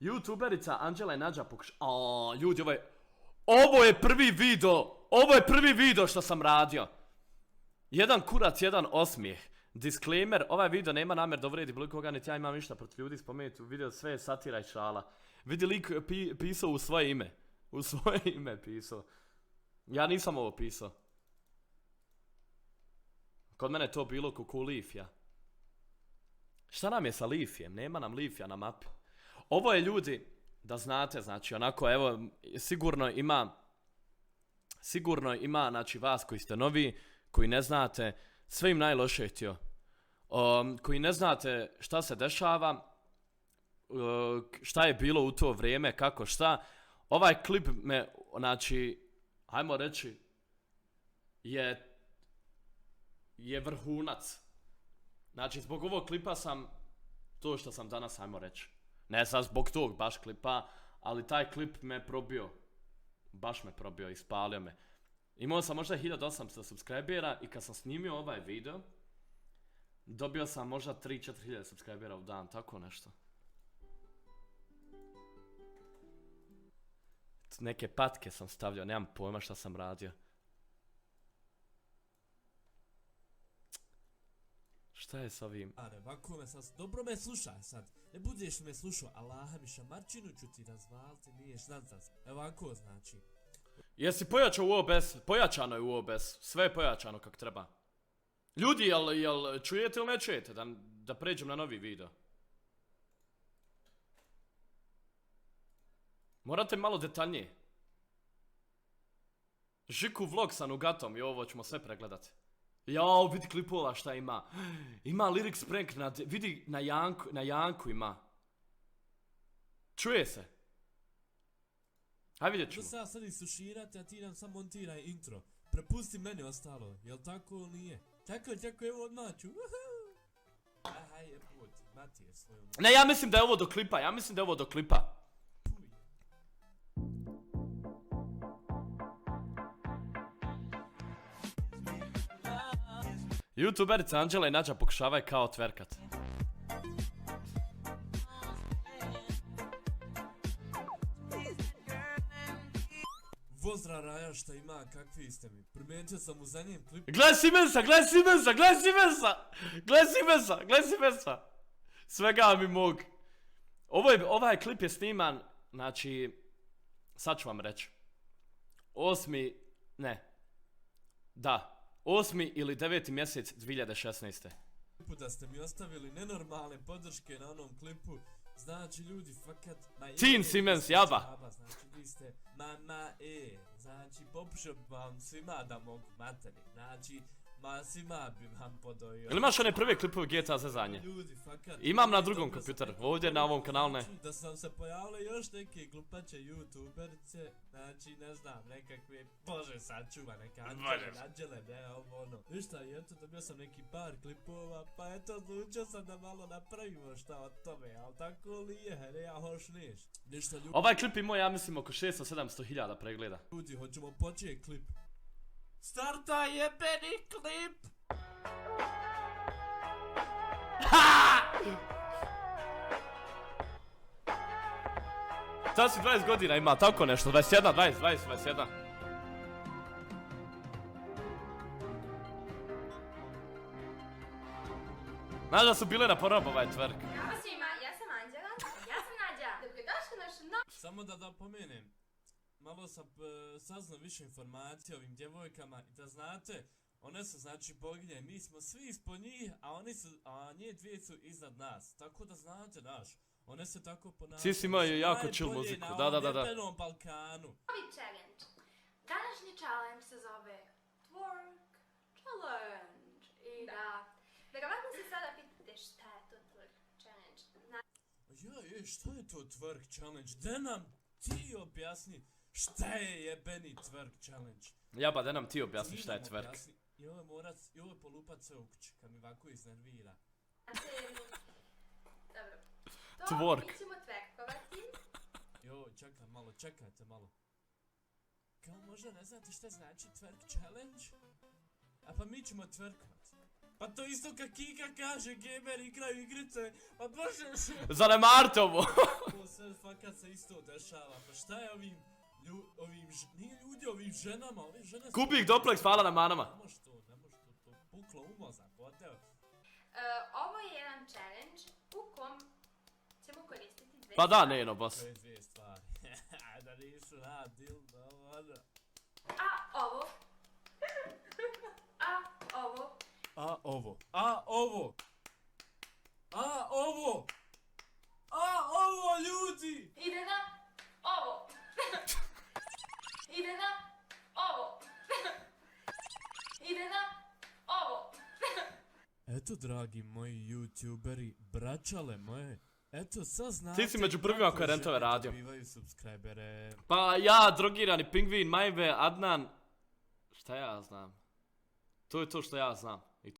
YouTuberica Anđela i Nađa ljudi, ovo je prvi video što sam radio. Jedan kurac, jedan osmijeh. Disclaimer, ovaj video nema namjer da uvredi bilo koga, niti ja imam ništa protiv ljudi spomenuti u video, sve je satira i šala. Vidi lik pisao u svoje ime. U svoje ime pisao. Ja nisam ovo pisao. Kod mene je to bilo kuku lifja. Šta nam je sa lifjem? Nema nam lifja na mapi. Ovo je ljudi, da znate, znači onako, evo, sigurno ima, znači vas koji ste novi, koji ne znate, sve im najloše htio. Koji ne znate šta se dešava, šta je bilo u to vrijeme, kako šta. Ovaj klip me, znači, hajmo reći, je vrhunac. Znači, zbog ovog klipa sam to što sam danas, hajmo reći. Ne sad zbog tog baš klipa, ali taj klip me probio. Baš me probio, ispalio me. Imao sam možda 1800 subscribera i kad sam snimio ovaj video, dobio sam možda 3-4 hiljade subscribera u dan, tako nešto. Neke patke sam stavljao, nemam pojma šta sam radio. Šta je s ovim? Are, ovako me sad, dobro me slušaj sad. Ne budeš me slušao, Allaha mi šamarčinu ću ti razvaliti, niješ nazad. Ovako znači. Jesi pojačao u OBS? Pojačano je u OBS. Sve je pojačano kako treba. Ljudi, jel čujete ili ne čujete? Da pređem na novi video. Morate malo detaljnije. Žiku vlog sa Nugatom i ovo ćemo sve pregledati. Jao, vidi klipova šta ima. Ima lyrics prank, vidi na Janku ima. Čuje se. Hajde vidjet ćemo. Da sad isuširate, a ti nam sam montiraj intro. Prepusti meni ostalo, jel tako ili nije? Tako, evo odmah ću. Aj, jebot, Matije svojom. Ne, ja mislim da je ovo do klipa, YouTuberica Anđela i Nađa pokušavaju kao tverkat. Pozdrav Raja šta ima, kakvi ste mi? Primijetio sam u zadnjem klipu. Gle Simensa! Svega mi mog. Ovaj klip je sniman, znači, sad ću vam reći. 8. ili 9. mjesec 2016. Da ste mi ostavili nenormalne podrške na onom klipu. Znači ljudi, fakat... Teen Simens, jaba! Znači vi ste znači popušao vam svima da mogu materi. Znači, svima bi vam podojio. Ili imaš one prve klipove GTA zezanje? Ljudi, fakat... Imam na drugom kompjuteru, ovdje na ovom kanalu ne. Da sam se pojavile još neke glupače youtuberice, znači ne znam, nekakve, bože sačuva, neka Anđele, ne, ovo ono. Ništa, i eto, dobio sam neki par klipova, pa eto, odlučio sam da malo napravimo šta od tome, ali tako li je, ne, ja hoš niš. Ništa ljudi. Ovaj klip imao, ja mislim, oko 600-700 hiljada pregleda. Ljudi, hoćemo početi klip. Starta jebeni klip! Sad si 20 godina ima, tako nešto, 21, 21. Znaš da su bile na porobu ovaj tvrk. Ćao svima, ja sam Anđela. Ja sam Nađa. Dobrodošli u našu novu... Samo da pomenem. Malo sam saznao više informacija o ovim djevojkama i da znate, one su znači boginje, mi smo svi ispod njih, a nje dvije su iznad nas, tako da znate naš, one se tako ponašaju. Svi imaju jako chill muziku, da. Na ovom jebenom Balkanu. Novi challenge. Današnji challenge se zove Twerk Challenge. I da, verovatno se sada pitate šta je to Twerk Challenge. Šta je to Twerk Challenge? Da nam ti objasni. Šta je jebeni Twerk Challenge? Jaba, da nam ti objasni šta je twerk. I ovo je polupat sve u kući, kad mi ovako iznervira. Dobro. Twerk. Mi ćemo twerkovati. Čekajte malo. Kao možda ne znate šta znači Twerk Challenge? A pa mi ćemo twerkovati. Pa to isto kak Kika kaže, gamer igraju igrice, pa bože... Zanemarite ovo! sve fakat se isto dešava, pa šta je ovim, nije ljudi, ovim ženama, ove žene su... Kubik Dopleks, hvala na manama. Ne može to puklo u mozak, oteo. Ovo je jedan challenge u kom ćemo koristiti dve Pa da, stvari. Neno, boss. To je dvije stvari. Da nisu na dildo, ono. A ovo. A ovo, ljudi! Ide na ovo. Ide na ovo. Ide na ovo. Eto, dragi moji youtuberi, braćale moje, eto sad znate... Ti si među prvima kako koji je rentove žene radio. dobivaju subscribere. Pa ja, drogirani pingvin, Majve, Adnan... Šta ja znam? To je to što ja znam.